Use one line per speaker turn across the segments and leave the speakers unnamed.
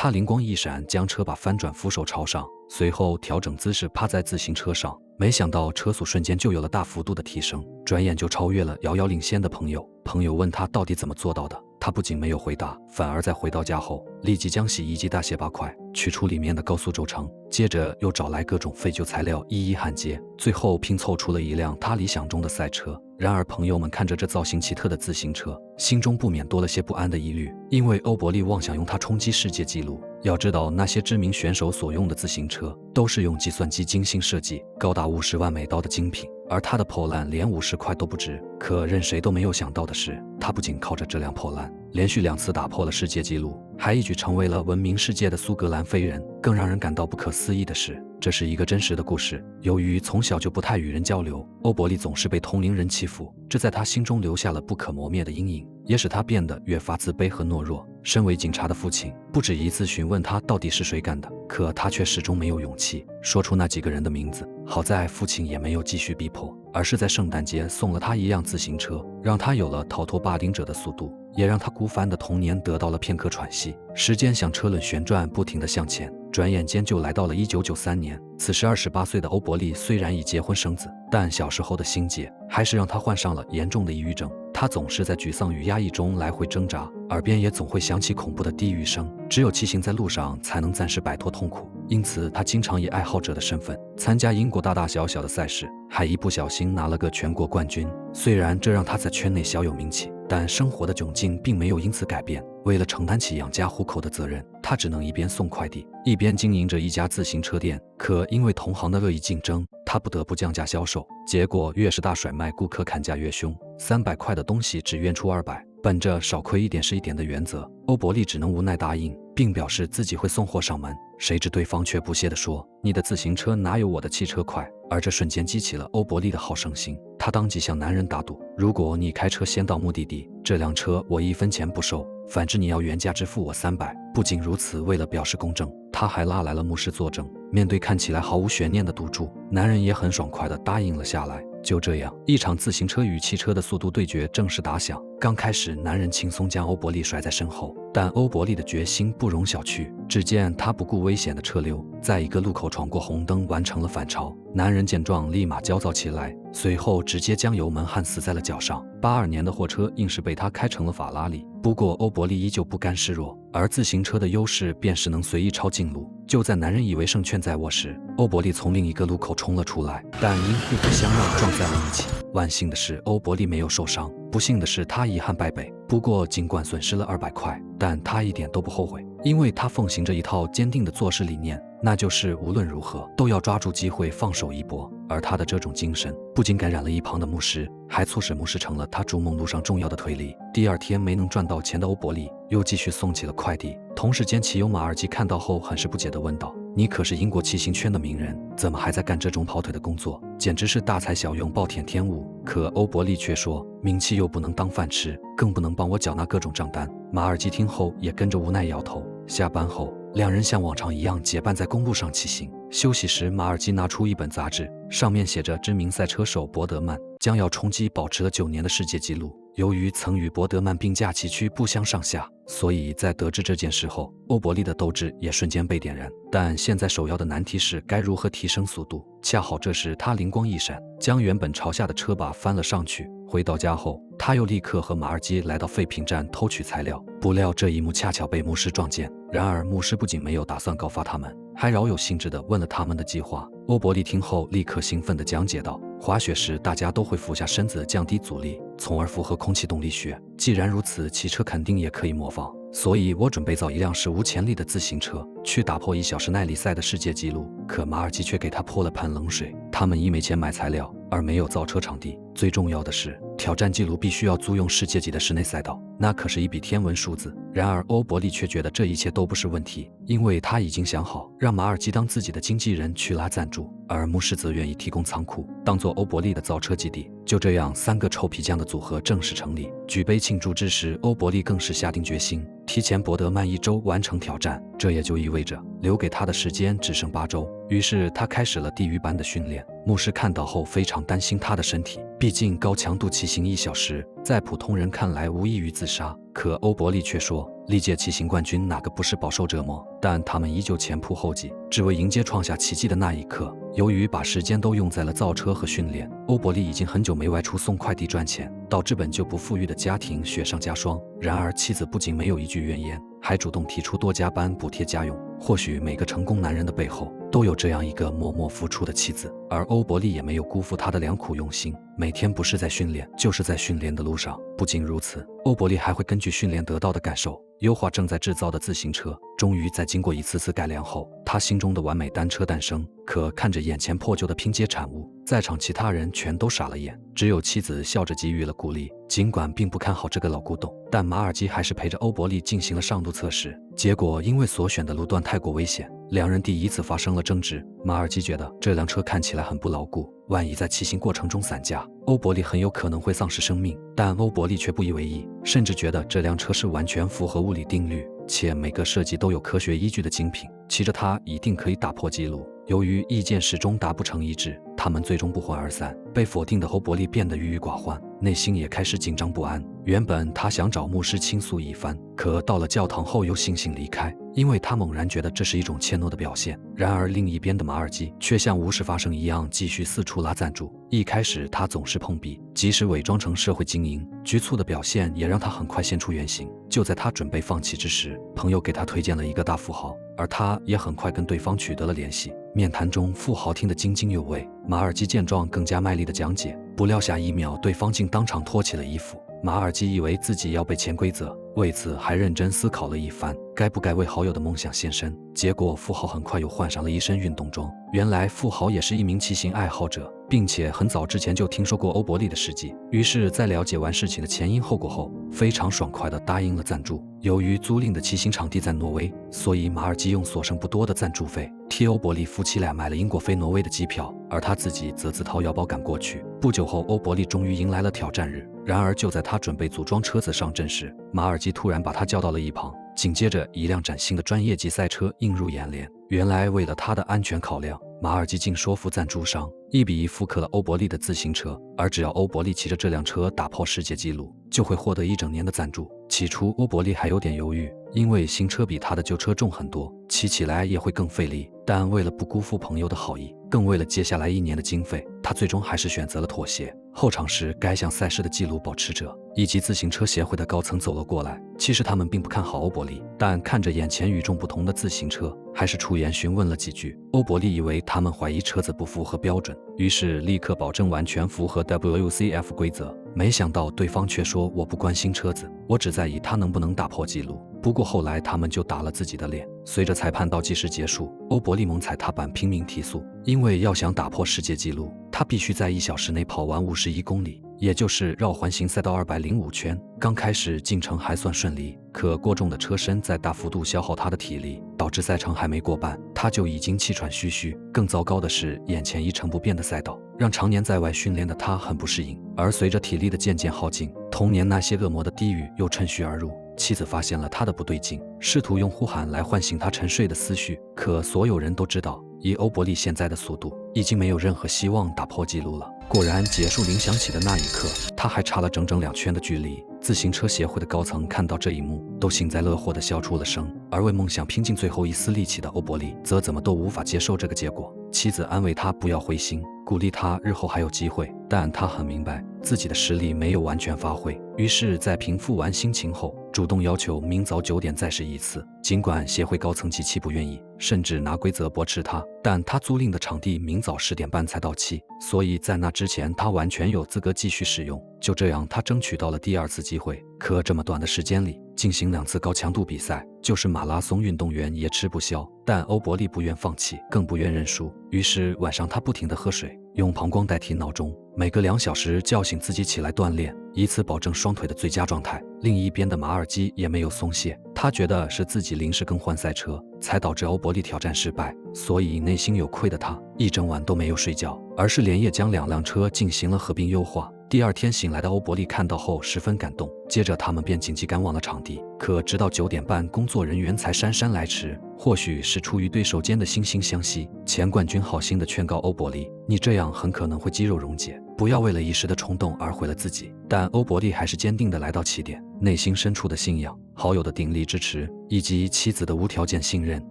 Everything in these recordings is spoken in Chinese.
他灵光一闪，将车把翻转，扶手朝上，随后调整姿势趴在自行车上。没想到车速瞬间就有了大幅度的提升，转眼就超越了遥遥领先的朋友。朋友问他到底怎么做到的，他不仅没有回答，反而在回到家后立即将洗衣机大卸八块，取出里面的高速轴承，接着又找来各种废旧材料一一焊接，最后拼凑出了一辆他理想中的赛车。然而朋友们看着这造型奇特的自行车，心中不免多了些不安的疑虑，因为欧伯利妄想用它冲击世界纪录。要知道，那些知名选手所用的自行车都是用计算机精心设计，高达50万美刀的精品，而他的破烂连50块都不值。可任谁都没有想到的是，他不仅靠着这辆破烂连续2次打破了世界纪录，还一举成为了闻名世界的苏格兰飞人。更让人感到不可思议的是，这是一个真实的故事。由于从小就不太与人交流，欧伯利总是被同龄人欺负，这在他心中留下了不可磨灭的阴影，也使他变得越发自卑和懦弱。身为警察的父亲不止一次询问他到底是谁干的，可他却始终没有勇气说出那几个人的名字。好在父亲也没有继续逼迫，而是在圣诞节送了他一辆自行车，让他有了逃脱霸凌者的速度，也让他孤帆的童年得到了片刻喘息。时间像车轮旋转，不停地向前，转眼间就来到了1993年。此时28岁的欧伯利虽然已结婚生子，但小时候的心结还是让他患上了严重的抑郁症。他总是在沮丧与压抑中来回挣扎，耳边也总会响起恐怖的低语声，只有骑行在路上才能暂时摆脱痛苦。因此他经常以爱好者的身份参加英国大大小小的赛事，还一不小心拿了个全国冠军。虽然这让他在圈内小有名气，但生活的窘境并没有因此改变。为了承担起养家糊口的责任，他只能一边送快递，一边经营着一家自行车店。可因为同行的恶意竞争，他不得不降价销售，结果越是大甩卖，顾客砍价越凶，300块的东西只愿出200。本着少亏一点是一点的原则，欧伯利只能无奈答应，并表示自己会送货上门。谁知对方却不屑地说：“你的自行车哪有我的汽车快？”而这瞬间激起了欧伯利的好胜心，他当即向男人打赌：“如果你开车先到目的地，这辆车我1分钱不收，反之你要原价支付我300。”不仅如此，为了表示公正，他还拉来了牧师作证。面对看起来毫无悬念的赌注，男人也很爽快地答应了下来。就这样，一场自行车与汽车的速度对决正式打响。刚开始，男人轻松将欧伯利甩在身后，但欧伯利的决心不容小觑。只见他不顾危险的车流，在一个路口闯过红灯，完成了反超。男人见状，立马焦躁起来，随后直接将油门焊死在了脚上。82年的货车硬是被他开成了法拉利。不过欧伯利依旧不甘示弱，而自行车的优势便是能随意抄近路。就在男人以为胜券在握时，欧伯利从另一个路口冲了出来，但因互不相让撞在了一起。万幸的是，欧伯利没有受伤，不幸的是他遗憾败北。不过尽管损失了200块，但他一点都不后悔，因为他奉行着一套坚定的做事理念，那就是无论如何都要抓住机会放手一搏。而他的这种精神不仅感染了一旁的牧师，还促使牧师成了他逐梦路上重要的推力。第二天没能赚到钱的欧伯利又继续送起了快递。同时间，骑友马尔基看到后很是不解地问道：“你可是英国骑行圈的名人，怎么还在干这种跑腿的工作？简直是大材小用，暴殄天物。”可欧伯利却说：“名气又不能当饭吃，更不能帮我缴纳各种账单。”马尔基听后也跟着无奈摇头。下班后，两人像往常一样结伴在公路上骑行。休息时，马尔基拿出一本杂志，上面写着知名赛车手伯德曼将要冲击保持了9年的世界纪录。由于曾与伯德曼并驾齐驱，不相上下，所以在得知这件事后，欧伯利的斗志也瞬间被点燃。但现在首要的难题是该如何提升速度。恰好这时他灵光一闪，将原本朝下的车把翻了上去。回到家后，他又立刻和马尔基来到废品站偷取材料。不料这一幕恰巧被牧师撞见。然而牧师不仅没有打算告发他们，还饶有兴致地问了他们的计划。欧伯利听后立刻兴奋地讲解道：“滑雪时大家都会俯下身子降低阻力，从而符合空气动力学。既然如此，骑车肯定也可以模仿。所以我准备造一辆史无前例的自行车，去打破1小时耐力赛的世界纪录。”可马尔基却给他泼了盆冷水。他们一没钱买材料，而没有造车场地，最重要的是挑战纪录必须要租用世界级的室内赛道，那可是一笔天文数字。然而欧伯利却觉得这一切都不是问题，因为他已经想好让马尔基当自己的经纪人去拉赞助，而牧师则愿意提供仓库当做欧伯利的造车基地。就这样，3个臭皮匠的组合正式成立。举杯庆祝之时，欧伯利更是下定决心提前伯德曼1周完成挑战，这也就意味着留给他的时间只剩8周。于是他开始了地狱般的训练。牧师看到后非常担心他的身体，毕竟高强度骑行1小时在普通人看来无异于自杀。可欧伯利却说：“历届骑行冠军哪个不是饱受折磨？但他们依旧前仆后继，只为迎接创下奇迹的那一刻。由于把时间都用在了造车和训练，欧伯利已经很久没外出送快递赚钱，导致本就不富裕的家庭雪上加霜。然而妻子不仅没有一句怨言，还主动提出多加班补贴家用。或许每个成功男人的背后都有这样一个默默付出的妻子，而欧伯利也没有辜负她的良苦用心，每天不是在训练，就是在训练的路上。不仅如此，欧伯利还会根据训练得到的感受，优化正在制造的自行车。终于在经过一次次改良后，他心中的完美单车诞生。可看着眼前破旧的拼接产物，在场其他人全都傻了眼，只有妻子笑着给予了鼓励。尽管并不看好这个老古董，但马尔基还是陪着欧伯利进行了上路测试。结果因为所选的路段太过危险，两人第一次发生了争执。马尔基觉得这辆车看起来很不牢固，万一在骑行过程中散架，欧伯利很有可能会丧失生命。但欧伯利却不以为意，甚至觉得这辆车是完全符合物理定律，且每个设计都有科学依据的精品，骑着它一定可以打破纪录。由于意见始终达不成一致，他们最终不欢而散。被否定的欧伯利变得郁郁寡欢，内心也开始紧张不安。原本他想找牧师倾诉一番，可到了教堂后又悻悻离开，因为他猛然觉得这是一种怯懦的表现。然而另一边的马尔基却像无事发生一样，继续四处拉赞助。一开始他总是碰壁，即使伪装成社会精英，局促的表现也让他很快现出原形。就在他准备放弃之时，朋友给他推荐了一个大富豪，而他也很快跟对方取得了联系。面谈中，富豪听得津津有味，马尔基见状更加卖力的讲解，不料下一秒，对方竟当场脱起了衣服。马尔基以为自己要被潜规则，为此还认真思考了一番，该不该为好友的梦想献身。结果富豪很快又换上了一身运动装。原来富豪也是一名骑行爱好者，并且很早之前就听说过欧伯利的事迹，于是在了解完事情的前因后果后，非常爽快地答应了赞助。由于租赁的骑行场地在挪威，所以马尔基用所剩不多的赞助费替欧伯利夫妻俩买了英国飞挪威的机票，而他自己则自掏腰包赶过去。不久后，欧伯利终于迎来了挑战日。然而就在他准备组装车子上阵时，马尔基突然把他叫到了一旁，紧接着一辆崭新的专业级赛车映入眼帘。原来为了他的安全考量，马尔基竟说服赞助商1比1复刻了欧伯利的自行车，而只要欧伯利骑着这辆车打破世界纪录，就会获得1整年的赞助。起初欧伯利还有点犹豫，因为新车比他的旧车重很多，骑起来也会更费力，但为了不辜负朋友的好意，更为了接下来1年的经费，他最终还是选择了妥协。后场时，该项赛事的纪录保持者以及自行车协会的高层走了过来，其实他们并不看好欧伯利，但看着眼前与众不同的自行车，还是出言询问了几句。欧伯利以为他们怀疑车子不符合标准，于是立刻保证完全符合 WCF 规则，没想到对方却说我不关心车子，我只在意他能不能打破纪录。不过后来他们就打了自己的脸。随着裁判倒计时结束，欧伯利猛踩踏板拼命提速，因为要想打破世界纪录，他必须在1小时内跑完51公里，也就是绕环形赛道205圈。刚开始进程还算顺利，可过重的车身在大幅度消耗他的体力，导致赛程还没过半，他就已经气喘吁吁。更糟糕的是，眼前一成不变的赛道让常年在外训练的他很不适应，而随着体力的渐渐耗尽，童年那些恶魔的低语又趁虚而入。妻子发现了他的不对劲，试图用呼喊来唤醒他沉睡的思绪，可所有人都知道，以欧伯利现在的速度，已经没有任何希望打破纪录了。果然，结束铃响起的那一刻，他还差了整整2圈的距离。自行车协会的高层看到这一幕，都幸灾乐祸地笑出了声，而为梦想拼尽最后一丝力气的欧伯利，则怎么都无法接受这个结果。妻子安慰他不要灰心，鼓励他日后还有机会，但他很明白自己的实力没有完全发挥，于是在平复完心情后，主动要求明早9点再试一次。尽管协会高层极其不愿意，甚至拿规则驳斥他，但他租赁的场地明早10点半才到期，所以在那之前他完全有资格继续使用。就这样，他争取到了第2次机会。可这么短的时间里进行2次高强度比赛，就是马拉松运动员也吃不消。但欧伯利不愿放弃，更不愿认输，于是晚上他不停地喝水，用膀胱代替闹钟，每隔2小时叫醒自己起来锻炼，以此保证双腿的最佳状态。另一边的马尔基也没有松懈，他觉得是自己临时更换赛车才导致欧伯利挑战失败，所以内心有愧的他一整晚都没有睡觉，而是连夜将2辆车进行了合并优化。第2天醒来的欧伯利看到后十分感动，接着他们便紧急赶往了场地。可直到9点半，工作人员才姗姗来迟。或许是出于对手间的惺惺相惜，前冠军好心地劝告欧伯利：“你这样很可能会肌肉溶解，不要为了一时的冲动而毁了自己。但欧伯利还是坚定地来到起点，内心深处的信仰、好友的鼎力支持，以及妻子的无条件信任，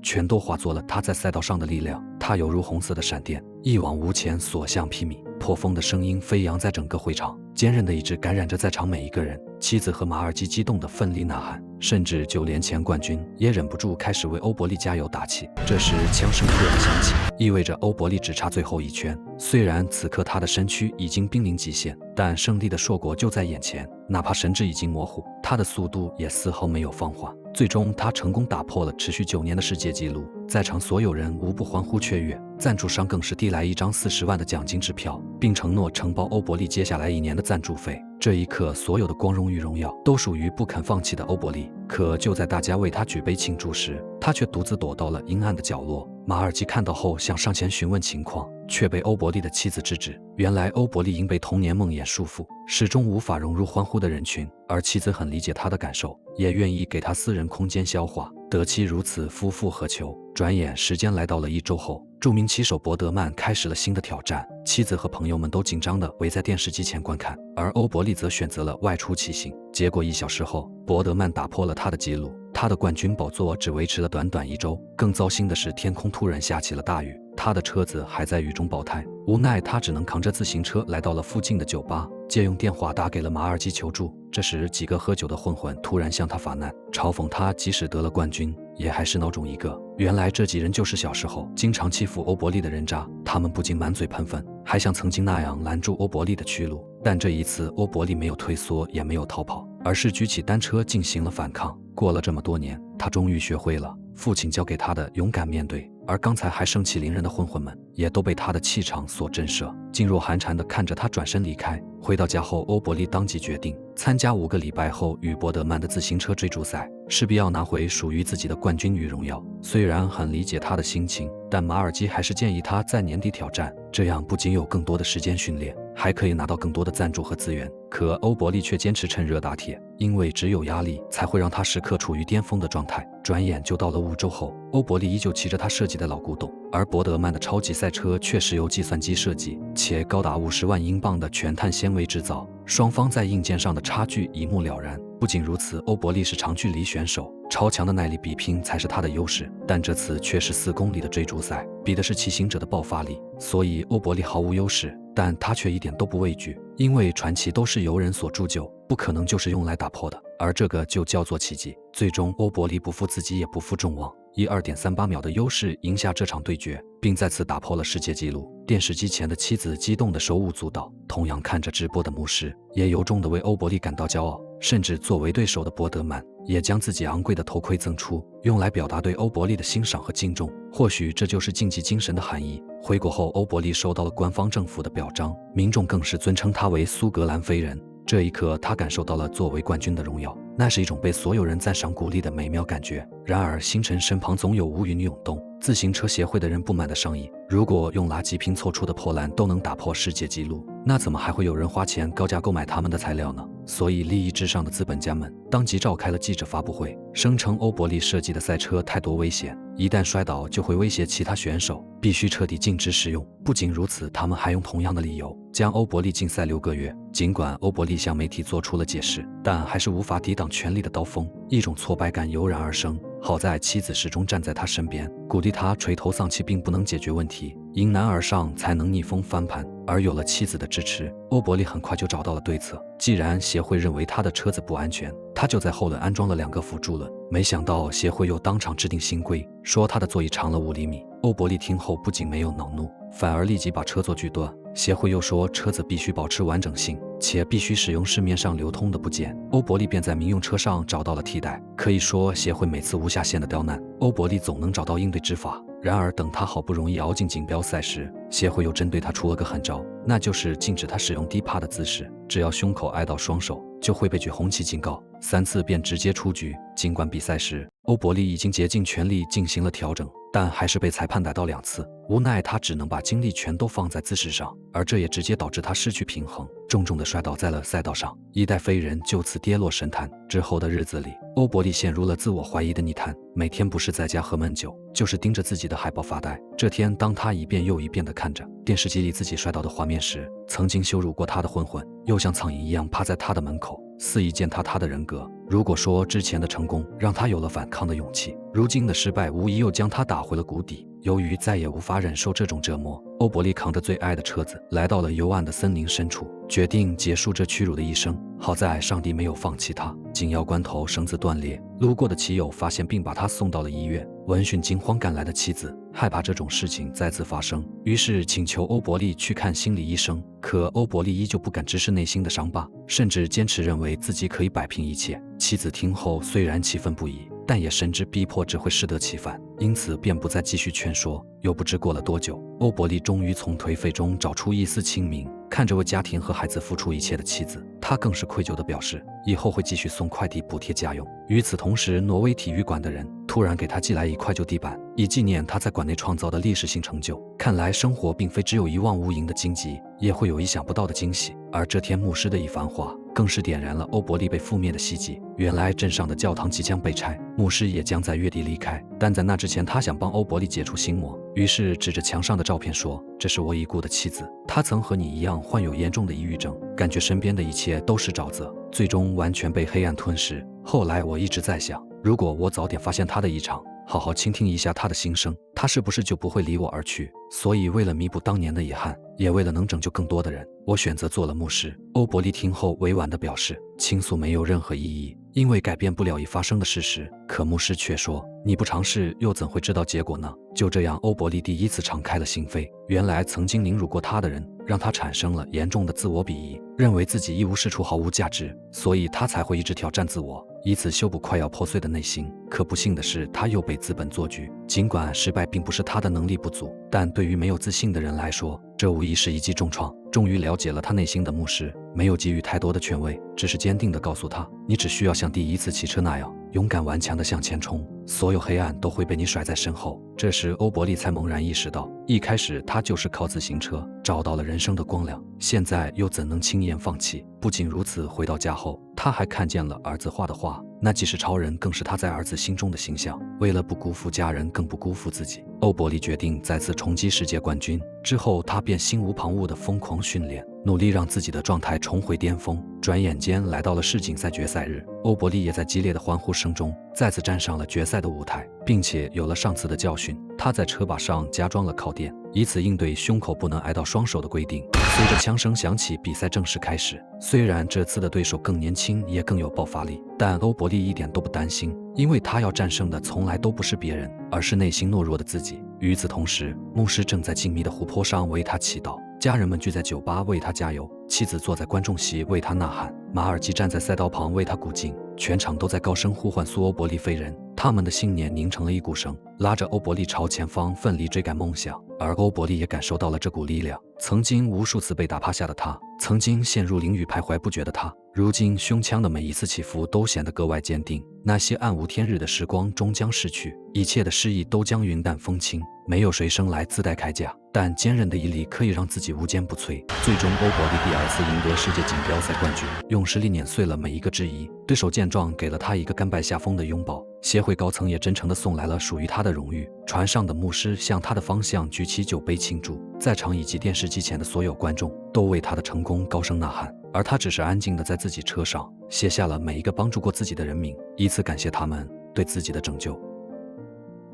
全都化作了他在赛道上的力量。他犹如红色的闪电，一往无前，所向披靡。破风的声音飞扬在整个会场，坚韧的意志感染着在场每一个人。妻子和马尔基激动地奋力呐喊，甚至就连前冠军也忍不住开始为欧伯利加油打气。这时枪声突然响起，意味着欧伯利只差最后一圈。虽然此刻他的身躯已经濒临极限，但胜利的硕果就在眼前，哪怕神志已经模糊，他的速度也丝毫没有放缓。最终他成功打破了持续9年的世界纪录，在场所有人无不欢呼雀跃，赞助商更是递来一张40万的奖金支票，并承诺承包欧伯利接下来1年的赞助费。这一刻，所有的光荣与荣耀都属于不肯放弃的欧伯利。可就在大家为他举杯庆祝时，他却独自躲到了阴暗的角落。马尔基看到后想上前询问情况，却被欧伯利的妻子制止。原来欧伯利因被童年梦魇束缚，始终无法融入欢呼的人群，而妻子很理解他的感受，也愿意给他私人空间消化。得妻如此，夫复何求？转眼时间来到了1周后，著名棋手博德曼开始了新的挑战。妻子和朋友们都紧张地围在电视机前观看，而欧伯利则选择了外出骑行。结果1小时后，博德曼打破了他的纪录，他的冠军宝座只维持了短短1周。更糟心的是，天空突然下起了大雨，他的车子还在雨中爆胎。无奈他只能扛着自行车来到了附近的酒吧，借用电话打给了马尔基求助。这时几个喝酒的混混突然向他发难，嘲讽他即使得了冠军也还是孬种一个。原来这几人就是小时候经常欺负欧伯利的人渣，他们不仅满嘴喷粪，还像曾经那样拦住欧伯利的去路。但这一次欧伯利没有退缩，也没有逃跑，而是举起单车进行了反抗。过了这么多年，他终于学会了父亲教给他的勇敢面对，而刚才还盛气凌人的混混们也都被他的气场所震慑，噤若寒蝉地看着他转身离开。回到家后，欧伯利当即决定参加5个礼拜后与博德曼的自行车追逐赛，势必要拿回属于自己的冠军与荣耀。虽然很理解他的心情，但马尔基还是建议他在年底挑战，这样不仅有更多的时间训练，还可以拿到更多的赞助和资源。可欧伯利却坚持趁热打铁，因为只有压力才会让他时刻处于巅峰的状态。转眼就到了5周后，欧伯利依旧骑着他设计的老古董，而博德曼的超级赛车却是由计算机设计，且高达50万英镑的全碳纤维制造，双方在硬件上的差距一目了然。不仅如此，欧伯利是长距离选手，超强的耐力比拼才是他的优势，但这次却是4公里的追逐赛，比的是骑行者的爆发力，所以欧伯利毫无优势。但他却一点都不畏惧，因为传奇都是由人所铸就，不可能就是用来打破的，而这个就叫做奇迹。最终欧伯利不负自己也不负众望，以2.38秒的优势赢下这场对决，并再次打破了世界纪录。电视机前的妻子激动的手舞足蹈，同样看着直播的牧师也由衷的为欧伯利感到骄傲。甚至作为对手的博德曼也将自己昂贵的头盔赠出，用来表达对欧伯利的欣赏和敬重。或许这就是竞技精神的含义。回国后，欧伯利收到了官方政府的表彰，民众更是尊称他为苏格兰飞人。这一刻，他感受到了作为冠军的荣耀，那是一种被所有人赞赏鼓励的美妙感觉。然而星辰身旁总有乌云涌动，自行车协会的人不满地商议，如果用垃圾拼凑出的破烂都能打破世界纪录，那怎么还会有人花钱高价购买他们的材料呢？所以利益至上的资本家们当即召开了记者发布会，声称欧伯利设计的赛车太多危险，一旦摔倒就会威胁其他选手，必须彻底禁止使用。不仅如此，他们还用同样的理由将欧伯利禁赛6个月。尽管欧伯利向媒体做出了解释，但还是无法抵挡权力的刀锋，一种挫败感油然而生。好在妻子始终站在他身边，鼓励他垂头丧气并不能解决问题，迎难而上才能逆风翻盘。而有了妻子的支持，欧伯利很快就找到了对策。既然协会认为他的车子不安全，他就在后轮安装了2个辅助轮。没想到协会又当场制定新规，说他的座椅长了5厘米。欧伯利听后不仅没有恼怒，反而立即把车座锯断。协会又说车子必须保持完整性，且必须使用市面上流通的部件。欧伯利便在民用车上找到了替代。可以说协会每次无下限的刁难，欧伯利总能找到应对之法。然而等他好不容易熬进锦标赛时，协会又针对他出了个狠招，那就是禁止他使用低趴的姿势，只要胸口挨到双手就会被举红旗警告，3次便直接出局。尽管比赛时欧伯利已经竭尽全力进行了调整，但还是被裁判逮到2次。无奈他只能把精力全都放在姿势上，而这也直接导致他失去平衡，重重地摔倒在了赛道上，一代飞人就此跌落神坛。之后的日子里，欧伯利陷入了自我怀疑的泥潭，每天不是在家喝闷酒，就是盯着自己的海报发呆。这天，当他一遍又一遍地看着电视机里自己摔倒的画面时，曾经羞辱过他的混混又像苍蝇一样趴在他的门口，肆意践踏他的人格。如果说之前的成功让他有了反抗的勇气，如今的失败无疑又将他打回了谷底。由于再也无法忍受这种折磨，欧伯利扛着最爱的车子来到了幽暗的森林深处，决定结束这屈辱的一生。好在上帝没有放弃他，紧要关头绳子断裂，路过的骑友发现并把他送到了医院。闻讯惊慌赶来的妻子害怕这种事情再次发生，于是请求欧伯利去看心理医生。可欧伯利依旧不敢直视内心的伤疤，甚至坚持认为自己可以摆平一切。妻子听后虽然气愤不已，但也深知逼迫只会适得其反，因此便不再继续劝说。又不知过了多久，欧伯利终于从颓废中找出一丝清明，看着为家庭和孩子付出一切的妻子，他更是愧疚地表示以后会继续送快递补贴家用。与此同时，挪威体育馆的人突然给他寄来一块旧地板，以纪念他在馆内创造的历史性成就。看来生活并非只有一望无垠的荆棘，也会有意想不到的惊喜。而这天牧师的一番话更是点燃了欧伯利被覆灭的希冀。原来镇上的教堂即将被拆，牧师也将在月底离开，但在那之前，他想帮欧伯利解除心魔，于是指着墙上的照片说：“这是我已故的妻子，她曾和你一样患有严重的抑郁症，感觉身边的一切都是沼泽，最终完全被黑暗吞噬。后来我一直在想，如果我早点发现她的异常，好好倾听一下她的心声，她是不是就不会离我而去？所以为了弥补当年的遗憾，也为了能拯救更多的人，我选择做了牧师。”欧伯利听后委婉地表示，倾诉没有任何意义，因为改变不了已发生的事实。可牧师却说：“你不尝试又怎会知道结果呢？”就这样，欧伯利第一次敞开了心扉。原来曾经凌辱过他的人，让他产生了严重的自我鄙夷，认为自己一无是处，毫无价值，所以他才会一直挑战自我，以此修补快要破碎的内心。可不幸的是，他又被资本做局。尽管失败并不是他的能力不足，但对于没有自信的人来说，这无疑是一击重创。终于了解了他内心的牧师没有给予太多的劝慰，只是坚定地告诉他：“你只需要像第一次骑车那样勇敢顽强地向前冲，所有黑暗都会被你甩在身后。”这时欧伯利才猛然意识到，一开始他就是靠自行车找到了人生的光亮，现在又怎能轻言放弃？不仅如此，回到家后他还看见了儿子画的画，那既是超人，更是他在儿子心中的形象。为了不辜负家人，更不辜负自己，欧伯利决定再次冲击世界冠军。之后他便心无旁骛地疯狂训练，努力让自己的状态重回巅峰。转眼间来到了世锦赛决赛日，欧伯利也在激烈的欢呼声中再次站上了决赛的舞台，并且有了上次的教训，他在车把上加装了靠垫，以此应对胸口不能挨到双手的规定。随着枪声响起，比赛正式开始。虽然这次的对手更年轻，也更有爆发力，但欧伯利一点都不担心，因为他要战胜的从来都不是别人，而是内心懦弱的自己。与此同时，牧师正在静谧的湖泊上为他祈祷，家人们聚在酒吧为他加油，妻子坐在观众席为他呐喊，马尔基站在赛道旁为他鼓劲，全场都在高声呼唤苏欧伯利飞人。他们的信念凝成了一股绳，拉着欧伯利朝前方奋力追赶梦想，而欧伯利也感受到了这股力量。曾经无数次被打趴下的他，曾经陷入囹圄徘徊不绝的他，如今胸腔的每一次起伏都显得格外坚定。那些暗无天日的时光终将逝去，一切的失意都将云淡风轻，没有谁生来自带铠甲，但坚韧的毅力可以让自己无坚不摧。最终，欧伯利第二次赢得世界锦标赛冠军，用实力碾碎了每一个质疑。对手见状，给了他一个甘拜下风的拥抱。协会高层也真诚地送来了属于他的荣誉。船上的牧师向他的方向举起酒杯庆祝，在场以及电视机前的所有观众都为他的成功高声呐喊，而他只是安静地在自己车上写下了每一个帮助过自己的人名，以此感谢他们对自己的拯救。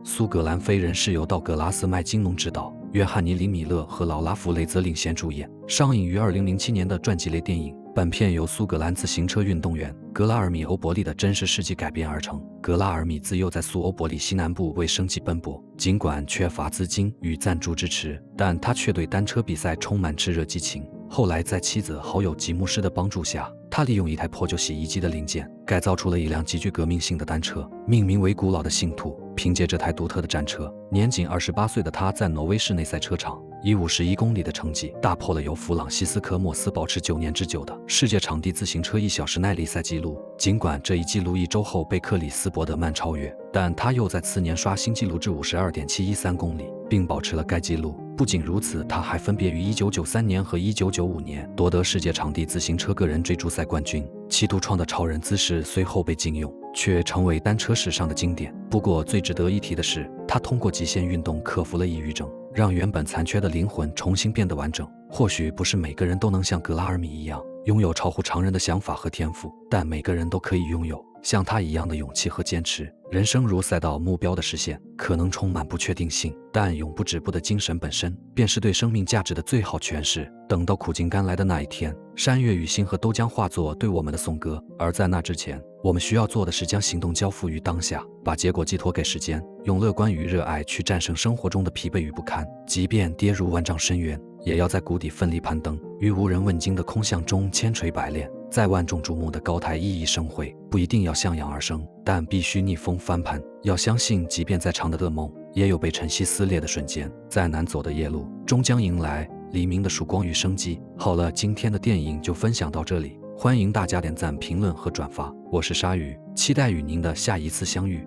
苏格兰飞人是由道格拉斯·麦金农执导，约翰尼·里米勒和劳拉·弗雷泽领衔主演，上映于2007年的传记类电影。本片由苏格兰自行车运动员格拉尔米·欧伯利的真实事迹改编而成。格拉尔米自幼在苏欧伯利西南部为生计奔波，尽管缺乏资金与赞助支持，但他却对单车比赛充满炽热激情。后来在妻子好友吉牧师的帮助下，他利用一台破旧洗衣机的零件改造出了一辆极具革命性的单车，命名为古老的信徒。凭借这台独特的战车，年仅28岁的他在挪威室内赛车场以51公里的成绩打破了由弗朗西斯科·莫斯保持9年之久的世界场地自行车1小时耐力赛纪录。尽管这一纪录1周后被克里斯·伯德曼超越，但他又在次年刷新纪录至52.713公里，并保持了该纪录。不仅如此，他还分别于1993年和1995年夺得世界场地自行车个人追逐赛冠军。其独创的超人姿势随后被禁用，却成为单车史上的经典。不过最值得一提的是，他通过极限运动克服了抑郁症，让原本残缺的灵魂重新变得完整。或许不是每个人都能像格拉尔米一样拥有超乎常人的想法和天赋，但每个人都可以拥有像他一样的勇气和坚持。人生如赛道，目标的实现可能充满不确定性，但永不止步的精神本身便是对生命价值的最好诠释。等到苦尽甘来的那一天，山岳与星河都将化作对我们的颂歌，而在那之前，我们需要做的是将行动交付于当下，把结果寄托给时间，用乐观与热爱去战胜生活中的疲惫与不堪。即便跌入万丈深渊，也要在谷底奋力攀登，于无人问津的空巷中千锤百炼，在万众瞩目的高台熠熠生辉。不一定要向阳而生，但必须逆风翻盘。要相信，即便再长的噩梦，也有被晨曦撕裂的瞬间。再难走的夜路，终将迎来黎明的曙光与生机。好了，今天的电影就分享到这里，欢迎大家点赞、评论和转发。我是鲨鱼，期待与您的下一次相遇。